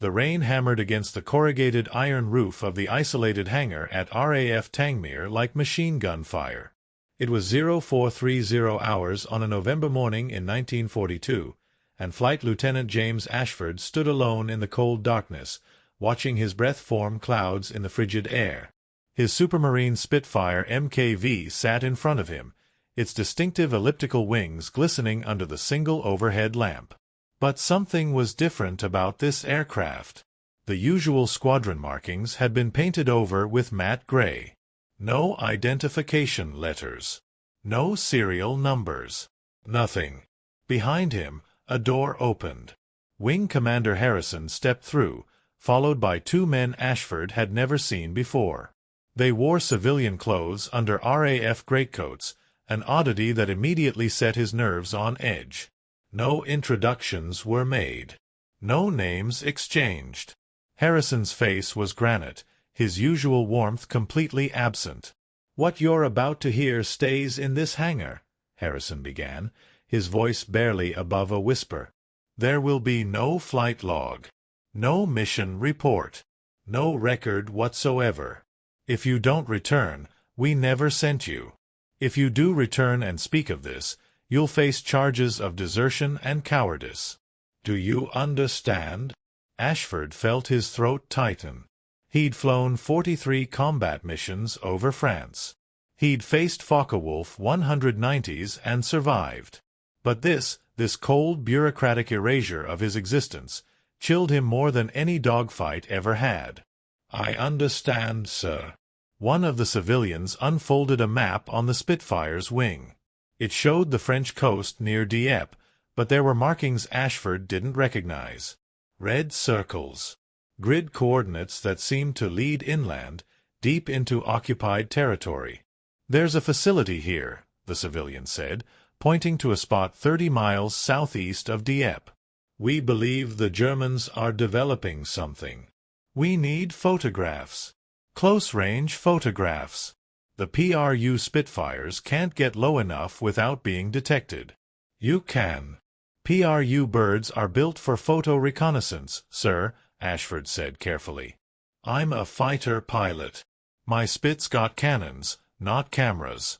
The rain hammered against the corrugated iron roof of the isolated hangar at RAF Tangmere like machine gun fire. It was 0430 hours on a November morning in 1942, and Flight Lieutenant James Ashford stood alone in the cold darkness, watching his breath form clouds in the frigid air. His Supermarine Spitfire MKV sat in front of him, its distinctive elliptical wings glistening under the single overhead lamp. But something was different about this aircraft. The usual squadron markings had been painted over with matte gray. No identification letters. No serial numbers. Nothing. Behind him, a door opened. Wing Commander Harrison stepped through, followed by two men Ashford had never seen before. They wore civilian clothes under RAF greatcoats, an oddity that immediately set his nerves on edge. No introductions were made. No names exchanged. Harrison's face was granite, his usual warmth completely absent. "What you're about to hear stays in this hangar," Harrison began, his voice barely above a whisper. "There will be no flight log, no mission report, no record whatsoever. If you don't return, we never sent you. If you do return and speak of this, you'll face charges of desertion and cowardice. Do you understand?" Ashford felt his throat tighten. He'd flown 43 combat missions over France. He'd faced Focke-Wulf 190s and survived. But this cold bureaucratic erasure of his existence, chilled him more than any dogfight ever had. "I understand, sir." One of the civilians unfolded a map on the Spitfire's wing. It showed the French coast near Dieppe, but there were markings Ashford didn't recognize. Red circles. Grid coordinates that seemed to lead inland, deep into occupied territory. "There's a facility here," the civilian said, pointing to a spot 30 miles southeast of Dieppe. "We believe the Germans are developing something. We need photographs. Close-range photographs. The PRU Spitfires can't get low enough without being detected." "You can. PRU birds are built for photo reconnaissance, sir," Ashford said carefully. "I'm a fighter pilot. My Spit's got cannons, not cameras."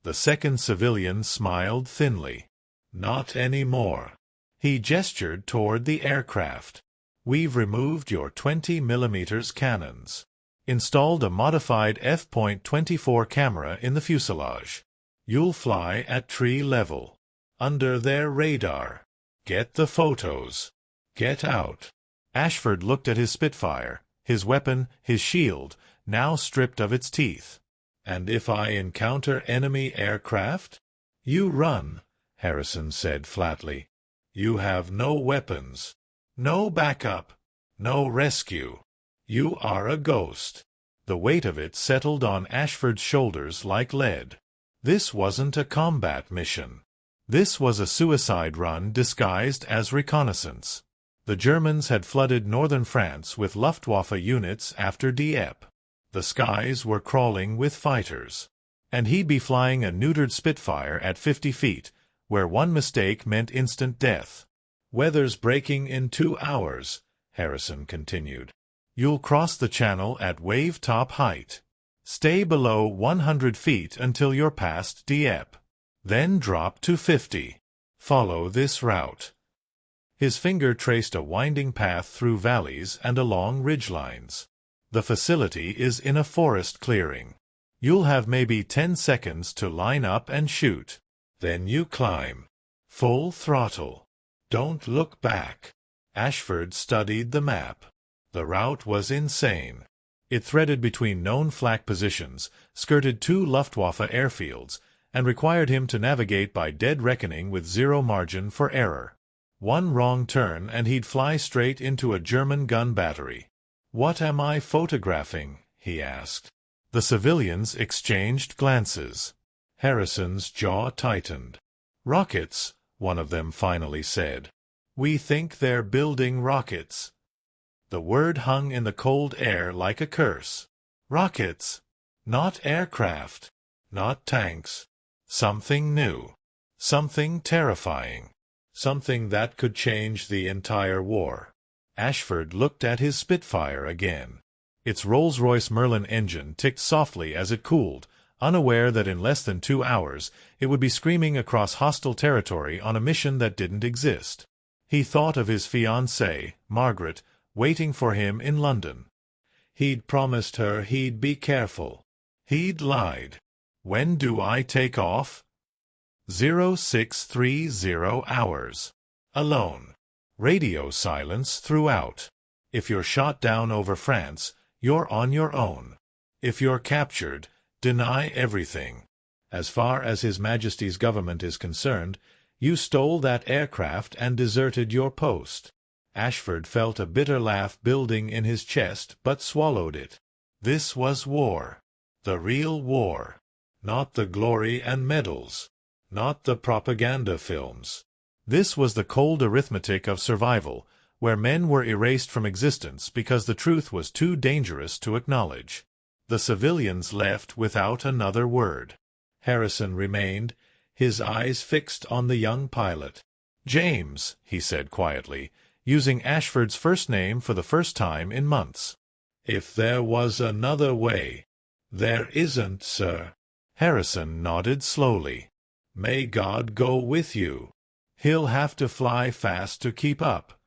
The second civilian smiled thinly. "Not anymore." He gestured toward the aircraft. "We've removed your 20mm cannons. Installed a modified f.24 camera in the fuselage. You'll fly at tree level. Under their radar. Get the photos. Get out." Ashford looked at his Spitfire, his weapon, his shield, now stripped of its teeth. "And if I encounter enemy aircraft?" "You run," Harrison said flatly. "You have no weapons. No backup. No rescue. You are a ghost." The weight of it settled on Ashford's shoulders like lead. This wasn't a combat mission. This was a suicide run disguised as reconnaissance. The Germans had flooded northern France with Luftwaffe units after Dieppe. The skies were crawling with fighters. And he'd be flying a neutered Spitfire at 50 feet, where one mistake meant instant death. "Weather's breaking in 2 hours," Harrison continued. "You'll cross the channel at wave-top height. Stay below 100 feet until you're past Dieppe. Then drop to 50. Follow this route." His finger traced a winding path through valleys and along ridgelines. "The facility is in a forest clearing. You'll have maybe 10 seconds to line up and shoot. Then you climb. Full throttle. Don't look back." Ashford studied the map. The route was insane. It threaded between known flak positions, skirted 2 Luftwaffe airfields, and required him to navigate by dead reckoning with zero margin for error. One wrong turn and he'd fly straight into a German gun battery. "What am I photographing?" he asked. The civilians exchanged glances. Harrison's jaw tightened. "Rockets," one of them finally said. "We think they're building rockets." The word hung in the cold air like a curse. Rockets. Not aircraft. Not tanks. Something new. Something terrifying. Something that could change the entire war. Ashford looked at his Spitfire again. Its Rolls-Royce Merlin engine ticked softly as it cooled, unaware that in less than 2 hours it would be screaming across hostile territory on a mission that didn't exist. He thought of his fiancée, Margaret, waiting for him in London. He'd promised her he'd be careful. He'd lied. When do I take off? 0630 hours. Alone. Radio silence throughout. If you're shot down over France, you're on your own. If you're captured, deny everything. As far as His Majesty's government is concerned, you stole that aircraft and deserted your post. Ashford felt a bitter laugh building in his chest, but swallowed it. This was war. The real war. Not the glory and medals. Not the propaganda films. This was the cold arithmetic of survival, where men were erased from existence because the truth was too dangerous to acknowledge. The civilians left without another word. Harrison remained, his eyes fixed on the young pilot. "James," he said quietly, using Ashford's first name for the first time in months. "If there was another way." "There isn't, sir." Harrison nodded slowly. "May God go with you. He'll have to fly fast to keep up."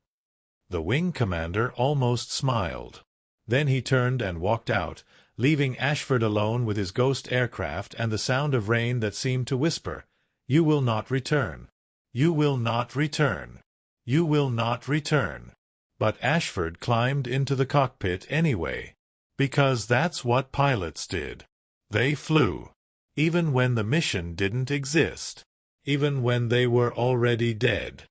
The wing commander almost smiled. Then he turned and walked out, leaving Ashford alone with his ghost aircraft and the sound of rain that seemed to whisper, "You will not return. You will not return. You will not return." But Ashford climbed into the cockpit anyway. Because that's what pilots did. They flew. Even when the mission didn't exist. Even when they were already dead.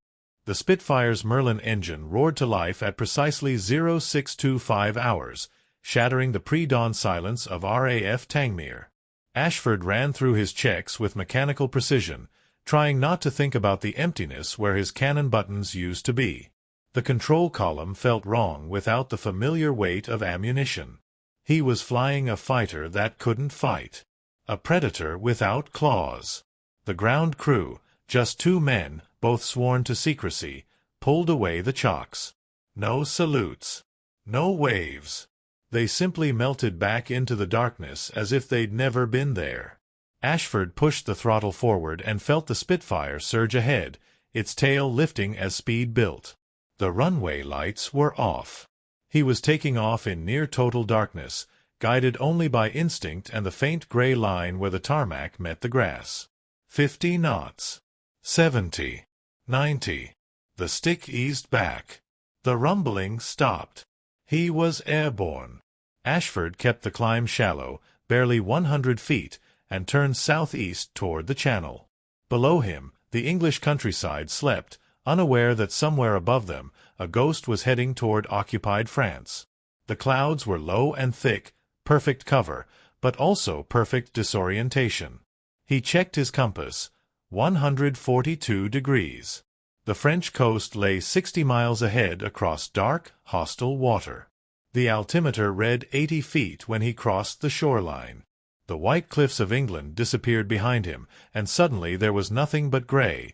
The Spitfire's Merlin engine roared to life at precisely 0625 hours, shattering the pre-dawn silence of RAF Tangmere. Ashford ran through his checks with mechanical precision, trying not to think about the emptiness where his cannon buttons used to be. The control column felt wrong without the familiar weight of ammunition. He was flying a fighter that couldn't fight. A predator without claws. The ground crew, just 2 men, both sworn to secrecy, pulled away the chocks. No salutes. No waves. They simply melted back into the darkness as if they'd never been there. Ashford pushed the throttle forward and felt the Spitfire surge ahead, its tail lifting as speed built. The runway lights were off. He was taking off in near-total darkness, guided only by instinct and the faint gray line where the tarmac met the grass. 50 knots. 70. 90. The stick eased back. The rumbling stopped. He was airborne. Ashford kept the climb shallow, barely 100 feet, and turned southeast toward the channel. Below him, the English countryside slept, unaware that somewhere above them, a ghost was heading toward occupied France. The clouds were low and thick, perfect cover, but also perfect disorientation. He checked his compass. 142 degrees. The French coast lay 60 miles ahead across dark, hostile water. The altimeter read 80 feet when he crossed the shoreline. The white cliffs of England disappeared behind him, and suddenly there was nothing but gray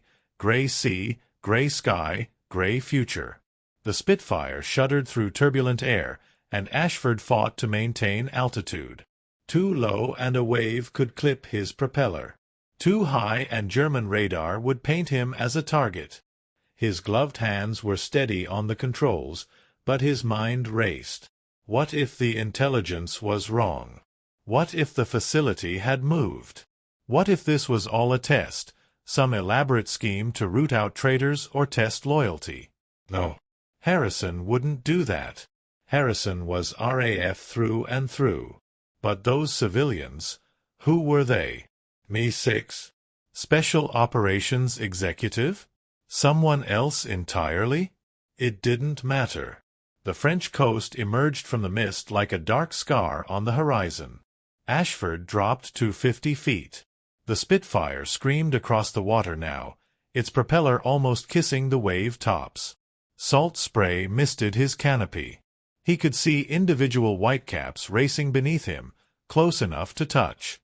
sea, gray sky, gray future. The Spitfire shuddered through turbulent air, and Ashford fought to maintain altitude. Too low and a wave could clip his propeller. Too high and German radar would paint him as a target. His gloved hands were steady on the controls, but his mind raced. What if the intelligence was wrong? What if the facility had moved? What if this was all a test, some elaborate scheme to root out traitors or test loyalty? No. Harrison wouldn't do that. Harrison was RAF through and through. But those civilians, who were they? Me-6? Special Operations Executive? Someone else entirely? It didn't matter. The French coast emerged from the mist like a dark scar on the horizon. Ashford dropped to 50 feet. The Spitfire screamed across the water now, its propeller almost kissing the wave tops. Salt spray misted his canopy. He could see individual whitecaps racing beneath him, close enough to touch.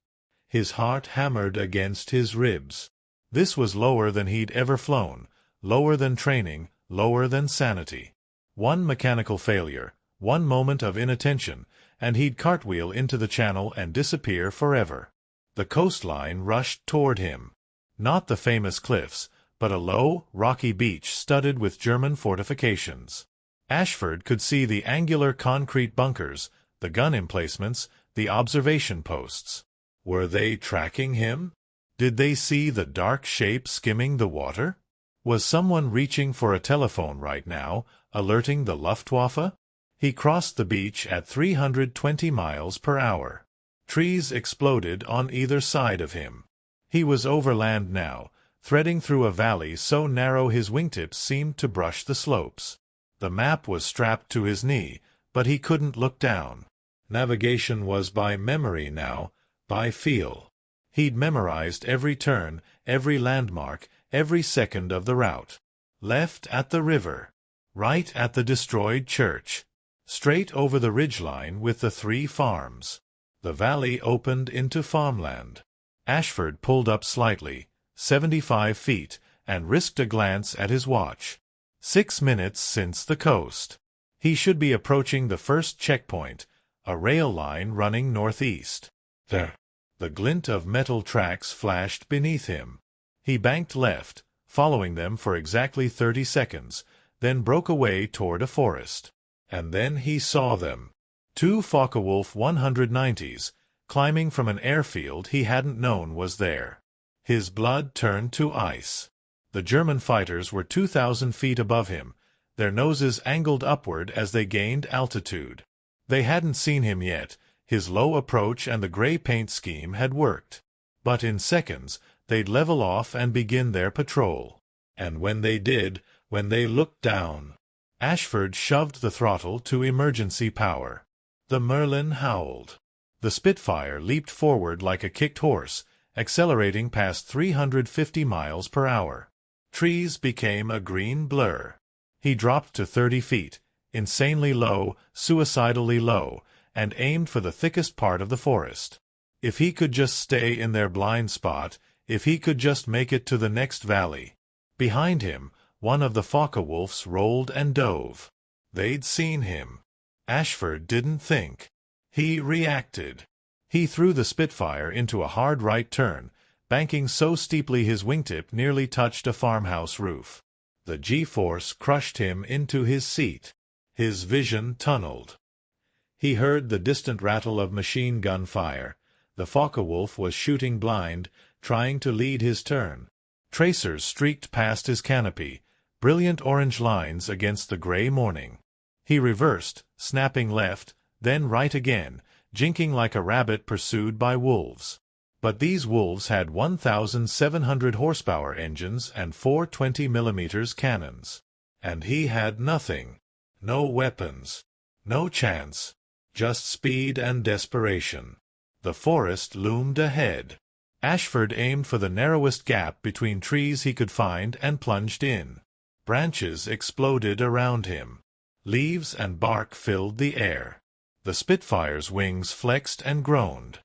His heart hammered against his ribs. This was lower than he'd ever flown, lower than training, lower than sanity. One mechanical failure, one moment of inattention, and he'd cartwheel into the channel and disappear forever. The coastline rushed toward him. Not the famous cliffs, but a low, rocky beach studded with German fortifications. Ashford could see the angular concrete bunkers, the gun emplacements, the observation posts. Were they tracking him? Did they see the dark shape skimming the water? Was someone reaching for a telephone right now, alerting the Luftwaffe? He crossed the beach at 320 miles per hour. Trees exploded on either side of him. He was over land now, threading through a valley so narrow his wingtips seemed to brush the slopes. The map was strapped to his knee, but he couldn't look down. Navigation was by memory now, by feel. He'd memorized every turn, every landmark, every second of the route. Left at the river. Right at the destroyed church. Straight over the ridgeline with the 3 farms. The valley opened into farmland. Ashford pulled up slightly, 75 feet, and risked a glance at his watch. 6 minutes since the coast. He should be approaching the first checkpoint, a rail line running northeast. There. The glint of metal tracks flashed beneath him. He banked left, following them for exactly 30 seconds, then broke away toward a forest. And then he saw them. 2 Focke-Wulf 190s, climbing from an airfield he hadn't known was there. His blood turned to ice. The German fighters were 2,000 feet above him, their noses angled upward as they gained altitude. They hadn't seen him yet. His low approach and the gray paint scheme had worked. But in seconds, they'd level off and begin their patrol. And when they did, when they looked down, Ashford shoved the throttle to emergency power. The Merlin howled. The Spitfire leaped forward like a kicked horse, accelerating past 350 miles per hour. Trees became a green blur. He dropped to 30 feet, insanely low, suicidally low, and aimed for the thickest part of the forest. If he could just stay in their blind spot, if he could just make it to the next valley. Behind him, one of the Focke-Wulfs rolled and dove. They'd seen him. Ashford didn't think. He reacted. He threw the Spitfire into a hard right turn, banking so steeply his wingtip nearly touched a farmhouse roof. The G-force crushed him into his seat. His vision tunneled. He heard the distant rattle of machine gun fire. The Focke-Wulf was shooting blind, trying to lead his turn. Tracers streaked past his canopy, brilliant orange lines against the gray morning. He reversed, snapping left, then right again, jinking like a rabbit pursued by wolves. But these wolves had 1,700 horsepower engines and 4 20mm cannons. And he had nothing. No weapons. No chance. Just speed and desperation. The forest loomed ahead. Ashford aimed for the narrowest gap between trees he could find and plunged in. Branches exploded around him. Leaves and bark filled the air. The Spitfire's wings flexed and groaned.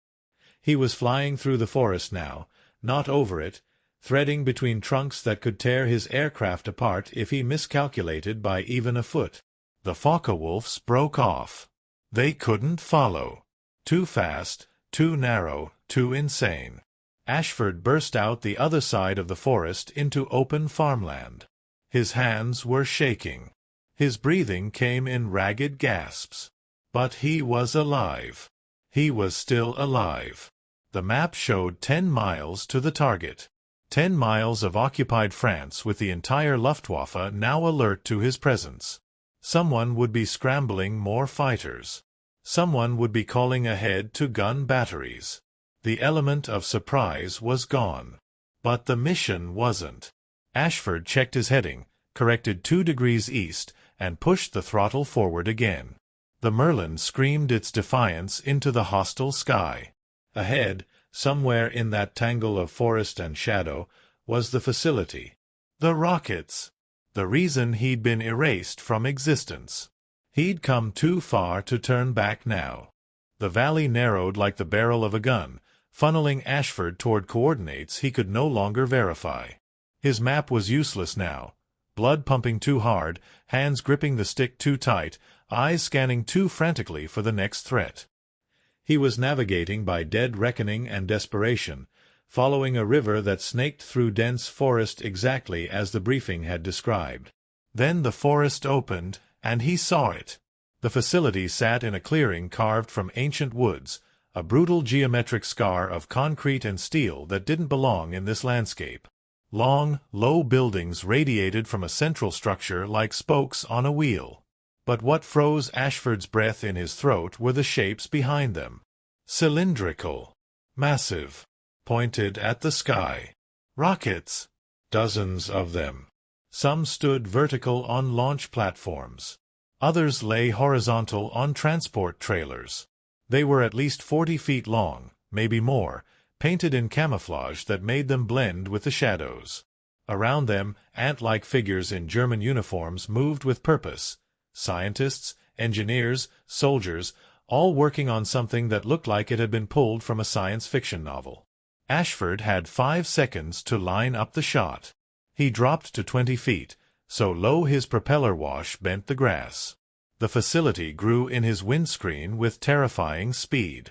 He was flying through the forest now, not over it, threading between trunks that could tear his aircraft apart if he miscalculated by even a foot. The Focke-Wulfs broke off. They couldn't follow. Too fast, too narrow, too insane. Ashford burst out the other side of the forest into open farmland. His hands were shaking. His breathing came in ragged gasps. But he was alive. He was still alive. The map showed 10 miles to the target. 10 miles of occupied France with the entire Luftwaffe now alert to his presence. Someone would be scrambling more fighters. Someone would be calling ahead to gun batteries. The element of surprise was gone. But the mission wasn't. Ashford checked his heading, corrected 2 degrees east, and pushed the throttle forward again. The Merlin screamed its defiance into the hostile sky. Ahead, somewhere in that tangle of forest and shadow, was the facility. The rockets. The reason he'd been erased from existence. He'd come too far to turn back now. The valley narrowed like the barrel of a gun, funneling Ashford toward coordinates he could no longer verify. His map was useless now. blood pumping too hard, hands gripping the stick too tight, eyes scanning too frantically for the next threat. He was navigating by dead reckoning and desperation, following a river that snaked through dense forest exactly as the briefing had described. Then the forest opened, and he saw it. The facility sat in a clearing carved from ancient woods, a brutal geometric scar of concrete and steel that didn't belong in this landscape. Long, low buildings radiated from a central structure like spokes on a wheel. But what froze Ashford's breath in his throat were the shapes behind them. Cylindrical, massive, pointed at the sky. Rockets. Dozens of them. Some stood vertical on launch platforms. Others lay horizontal on transport trailers. They were at least 40 feet long, maybe more, painted in camouflage that made them blend with the shadows. Around them, ant-like figures in German uniforms moved with purpose. Scientists, engineers, soldiers, all working on something that looked like it had been pulled from a science fiction novel. Ashford had 5 seconds to line up the shot. He dropped to 20 feet, so low his propeller wash bent the grass. The facility grew in his windscreen with terrifying speed.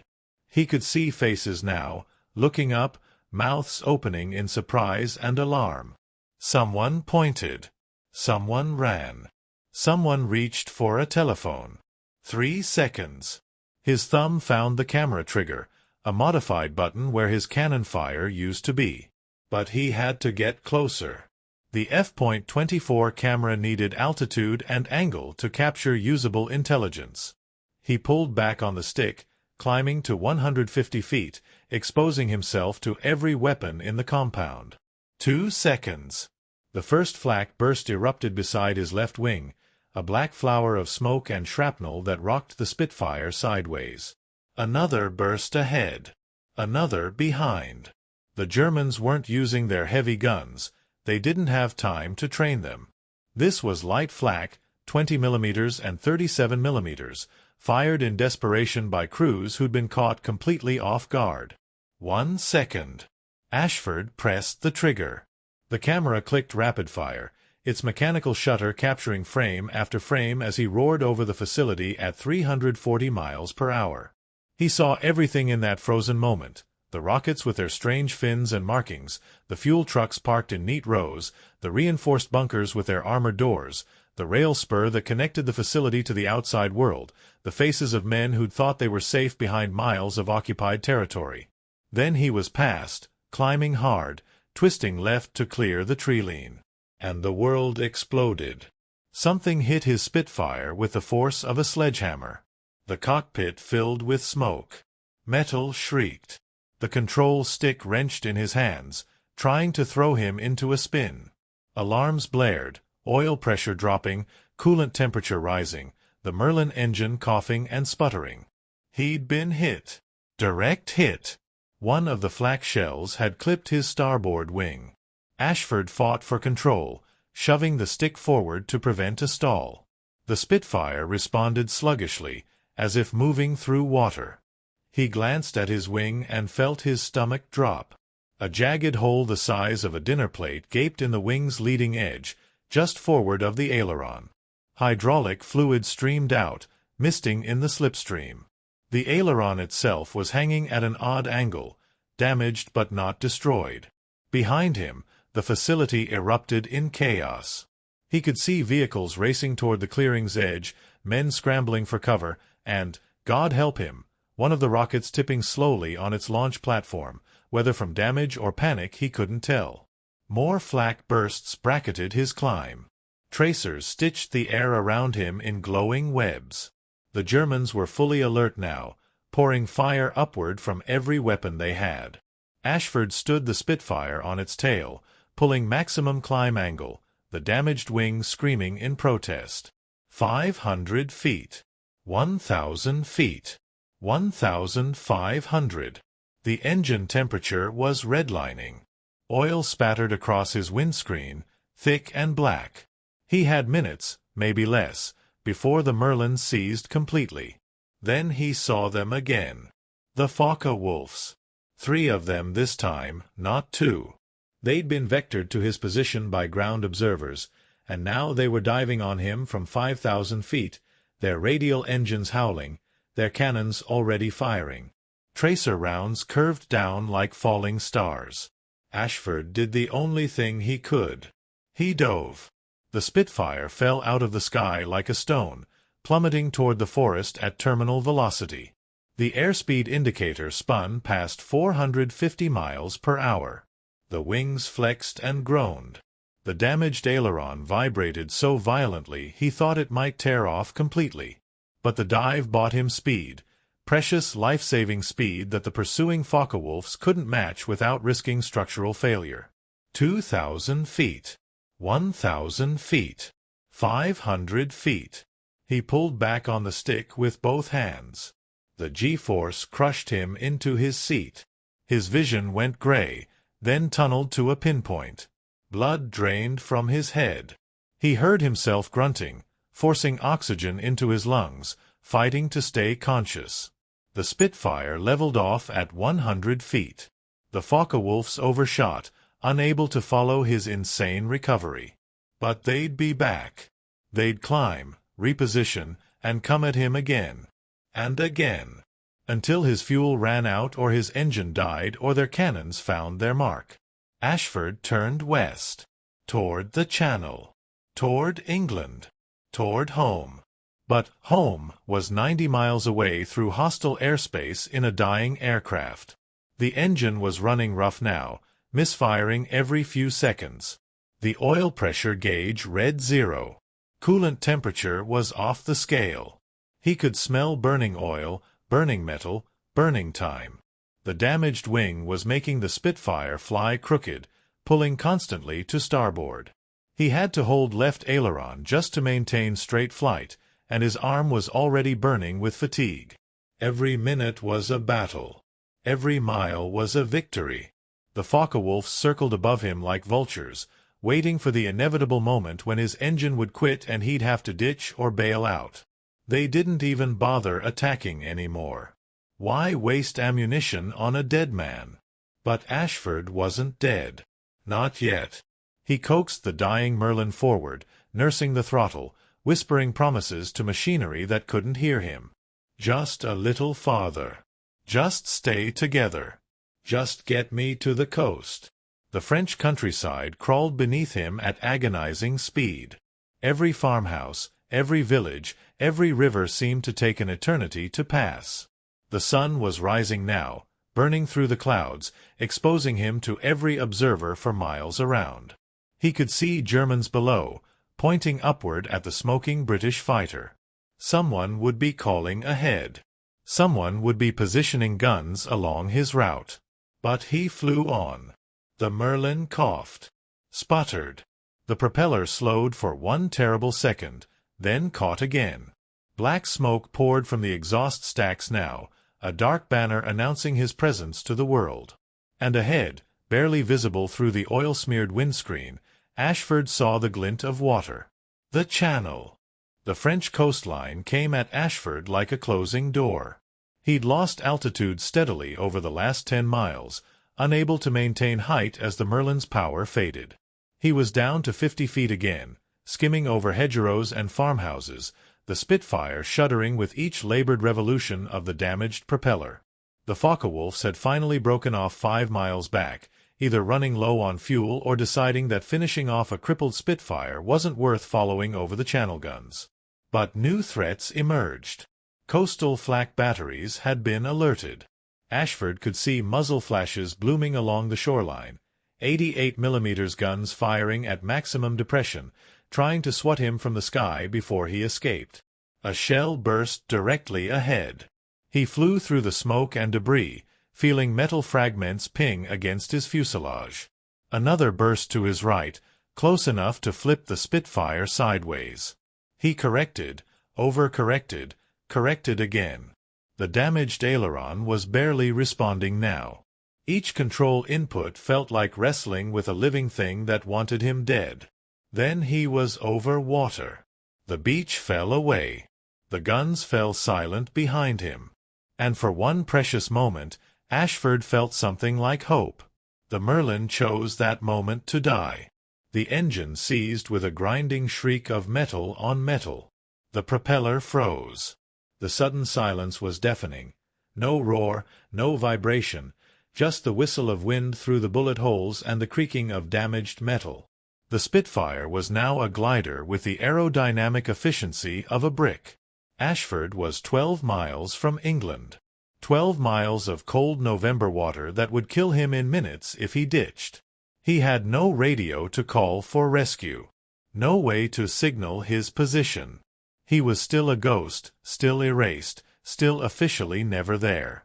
He could see faces now, looking up, mouths opening in surprise and alarm. Someone pointed. Someone ran. Someone reached for a telephone. 3 seconds. His thumb found the camera trigger, a modified button where his cannon fire used to be. But he had to get closer. The f.24 camera needed altitude and angle to capture usable intelligence. He pulled back on the stick, climbing to 150 feet, exposing himself to every weapon in the compound. 2 seconds. The first flak burst erupted beside his left wing, a black flower of smoke and shrapnel that rocked the Spitfire sideways. Another burst ahead. Another behind. The Germans weren't using their heavy guns. They didn't have time to train them. This was light flak, 20 millimeters and 37 millimeters, fired in desperation by crews who'd been caught completely off guard. 1 second. Ashford pressed the trigger. The camera clicked rapid fire, its mechanical shutter capturing frame after frame as he roared over the facility at 340 miles per hour. He saw everything in that frozen moment. The rockets with their strange fins and markings, the fuel trucks parked in neat rows, the reinforced bunkers with their armored doors, the rail spur that connected the facility to the outside world, the faces of men who'd thought they were safe behind miles of occupied territory. Then he was past, climbing hard, twisting left to clear the tree line. And the world exploded. Something hit his Spitfire with the force of a sledgehammer. The cockpit filled with smoke. Metal shrieked. The control stick wrenched in his hands, trying to throw him into a spin. Alarms blared, oil pressure dropping, coolant temperature rising, the Merlin engine coughing and sputtering. He'd been hit. Direct hit. One of the flak shells had clipped his starboard wing. Ashford fought for control, shoving the stick forward to prevent a stall. The Spitfire responded sluggishly, as if moving through water. He glanced at his wing and felt his stomach drop. A jagged hole the size of a dinner plate gaped in the wing's leading edge, just forward of the aileron. Hydraulic fluid streamed out, misting in the slipstream. The aileron itself was hanging at an odd angle, damaged but not destroyed. Behind him, the facility erupted in chaos. He could see vehicles racing toward the clearing's edge, men scrambling for cover, and, God help him, one of the rockets tipping slowly on its launch platform, whether from damage or panic he couldn't tell. More flak bursts bracketed his climb. Tracers stitched the air around him in glowing webs. The Germans were fully alert now, pouring fire upward from every weapon they had. Ashford stood the Spitfire on its tail, pulling maximum climb angle, the damaged wing screaming in protest. 500 feet. 1,000 feet. 1,500. The engine temperature was redlining. Oil spattered across his windscreen, thick and black. He had minutes, maybe less, before the Merlin seized completely. Then he saw them again. The Focke-Wulfs. 3 of them this time, not 2. They'd been vectored to his position by ground observers, and now they were diving on him from 5,000 feet, their radial engines howling, their cannons already firing. Tracer rounds curved down like falling stars. Ashford did the only thing he could. He dove. The Spitfire fell out of the sky like a stone, plummeting toward the forest at terminal velocity. The airspeed indicator spun past 450 miles per hour. The wings flexed and groaned. The damaged aileron vibrated so violently he thought it might tear off completely. But the dive bought him speed, precious life-saving speed that the pursuing Focke-Wulfs couldn't match without risking structural failure. 2,000 feet. 1,000 feet. 500 feet. He pulled back on the stick with both hands. The G-force crushed him into his seat. His vision went gray, then tunneled to a pinpoint. Blood drained from his head. He heard himself grunting, forcing oxygen into his lungs, fighting to stay conscious. The Spitfire leveled off at 100 feet. The Focke-Wulfs overshot, unable to follow his insane recovery. But they'd be back. They'd climb, reposition, and come at him again. And again. Until his fuel ran out or his engine died or their cannons found their mark. Ashford turned west. Toward the Channel. Toward England. Toward home. But home was 90 miles away through hostile airspace in a dying aircraft. The engine was running rough now, misfiring every few seconds. The oil pressure gauge read 0. Coolant temperature was off the scale. He could smell burning oil, burning metal, burning time. The damaged wing was making the Spitfire fly crooked, pulling constantly to starboard. He had to hold left aileron just to maintain straight flight, and his arm was already burning with fatigue. Every minute was a battle. Every mile was a victory. The Focke-Wulfs circled above him like vultures, waiting for the inevitable moment when his engine would quit and he'd have to ditch or bail out. They didn't even bother attacking anymore. Why waste ammunition on a dead man? But Ashford wasn't dead. Not yet. He coaxed the dying Merlin forward, nursing the throttle, whispering promises to machinery that couldn't hear him. Just a little farther. Just stay together. Just get me to the coast. The French countryside crawled beneath him at agonizing speed. Every farmhouse, every village, every river seemed to take an eternity to pass. The sun was rising now, burning through the clouds, exposing him to every observer for miles around. He could see Germans below, pointing upward at the smoking British fighter. Someone would be calling ahead. Someone would be positioning guns along his route. But he flew on. The Merlin coughed. Sputtered. The propeller slowed for one terrible second, then caught again. Black smoke poured from the exhaust stacks now, a dark banner announcing his presence to the world. And ahead, barely visible through the oil-smeared windscreen, Ashford saw the glint of water. The Channel. The French coastline came at Ashford like a closing door. He'd lost altitude steadily over the last 10 miles, unable to maintain height as the Merlin's power faded. He was down to 50 feet again, skimming over hedgerows and farmhouses, the Spitfire shuddering with each labored revolution of the damaged propeller. The Focke-Wulfs had finally broken off 5 miles back, either running low on fuel or deciding that finishing off a crippled Spitfire wasn't worth following over the Channel guns. But new threats emerged. Coastal flak batteries had been alerted. Ashford could see muzzle flashes blooming along the shoreline, 88mm guns firing at maximum depression, trying to swat him from the sky before he escaped. A shell burst directly ahead. He flew through the smoke and debris, feeling metal fragments ping against his fuselage. Another burst to his right, close enough to flip the Spitfire sideways. He corrected, overcorrected, corrected again. The damaged aileron was barely responding now. Each control input felt like wrestling with a living thing that wanted him dead. Then he was over water. The beach fell away. The guns fell silent behind him. And for one precious moment, Ashford felt something like hope. The Merlin chose that moment to die. The engine seized with a grinding shriek of metal on metal. The propeller froze. The sudden silence was deafening. No roar, no vibration, just the whistle of wind through the bullet holes and the creaking of damaged metal. The Spitfire was now a glider with the aerodynamic efficiency of a brick. Ashford was 12 miles from England. 12 miles of cold November water that would kill him in minutes if he ditched. He had no radio to call for rescue. No way to signal his position. He was still a ghost, still erased, still officially never there.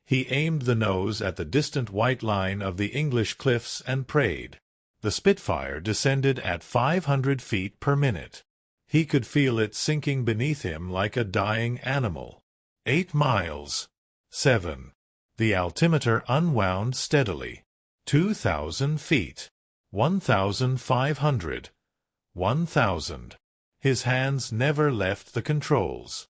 He aimed the nose at the distant white line of the English cliffs and prayed. The Spitfire descended at 500 feet per minute. He could feel it sinking beneath him like a dying animal. 8 miles. 7. The altimeter unwound steadily. 2,000 feet. 1,500. 1,000. His hands never left the controls.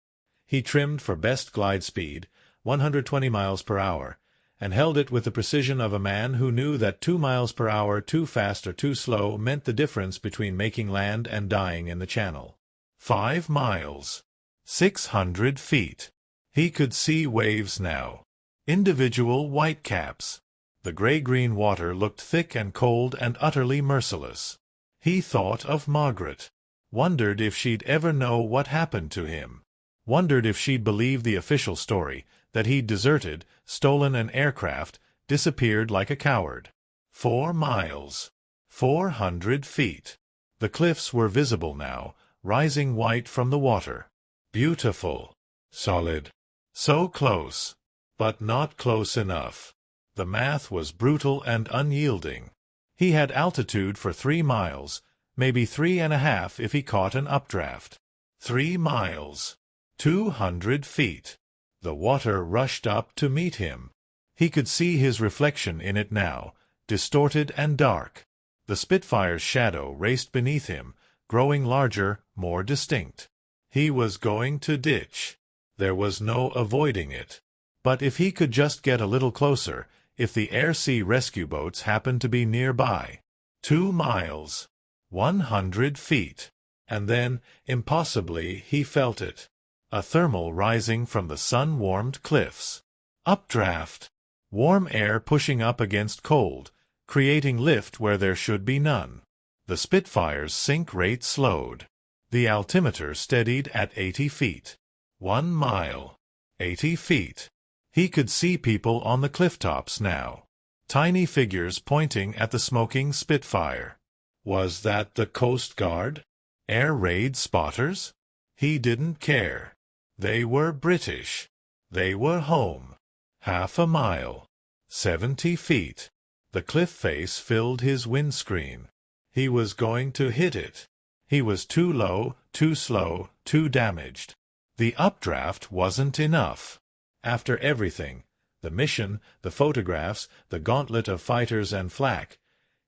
He trimmed for best glide speed, 120 miles per hour, and held it with the precision of a man who knew that 2 miles per hour too fast or too slow meant the difference between making land and dying in the channel. 5 miles. 600 feet. He could see waves now. Individual whitecaps. The gray-green water looked thick and cold and utterly merciless. He thought of Margaret. Wondered if she'd ever know what happened to him. Wondered if she'd believe the official story, that he'd deserted, stolen an aircraft, disappeared like a coward. 4 miles. 400 feet. The cliffs were visible now, rising white from the water. Beautiful. Solid. So close. But not close enough. The math was brutal and unyielding. He had altitude for 3 miles, maybe 3.5 if he caught an updraft. 3 miles. 200 feet. The water rushed up to meet him. He could see his reflection in it now, distorted and dark. The Spitfire's shadow raced beneath him, growing larger, more distinct. He was going to ditch. There was no avoiding it. But if he could just get a little closer, if the air-sea rescue boats happened to be nearby. 2 miles. 100 feet. And then, impossibly, he felt it. A thermal rising from the sun-warmed cliffs. Updraft. Warm air pushing up against cold, creating lift where there should be none. The Spitfire's sink rate slowed. The altimeter steadied at 80 feet. 1 mile. 80 feet. He could see people on the cliff tops now. Tiny figures pointing at the smoking Spitfire. Was that the Coast Guard? Air raid spotters? He didn't care. They were British. They were home. Half a mile. 70 feet. The cliff face filled his windscreen. He was going to hit it. He was too low, too slow, too damaged. The updraft wasn't enough. After everything, the mission, the photographs, the gauntlet of fighters and flak,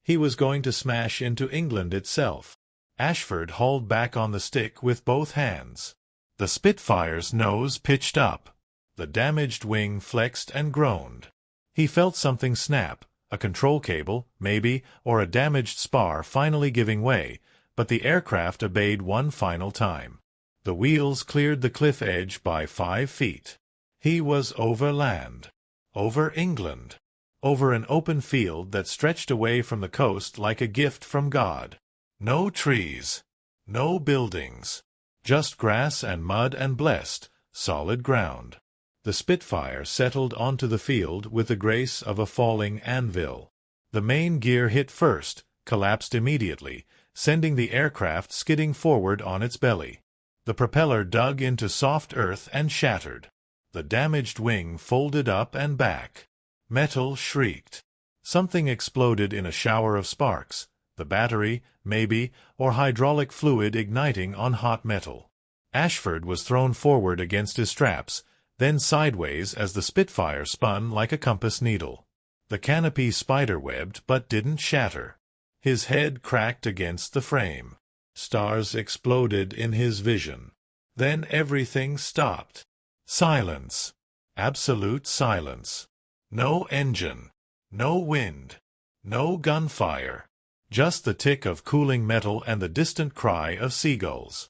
he was going to smash into England itself. Ashford hauled back on the stick with both hands. The Spitfire's nose pitched up. The damaged wing flexed and groaned. He felt something snap, a control cable, maybe, or a damaged spar finally giving way, but the aircraft obeyed one final time. The wheels cleared the cliff edge by 5 feet. He was over land. Over England. Over an open field that stretched away from the coast like a gift from God. No trees. No buildings. Just grass and mud and blessed, solid ground. The Spitfire settled onto the field with the grace of a falling anvil. The main gear hit first, collapsed immediately, sending the aircraft skidding forward on its belly. The propeller dug into soft earth and shattered. The damaged wing folded up and back. Metal shrieked. Something exploded in a shower of sparks. The battery, maybe, or hydraulic fluid igniting on hot metal. Ashford was thrown forward against his straps, then sideways as the Spitfire spun like a compass needle. The canopy spider-webbed but didn't shatter. His head cracked against the frame. Stars exploded in his vision. Then everything stopped. Silence. Absolute silence. No engine. No wind. No gunfire. just the tick of cooling metal and the distant cry of seagulls.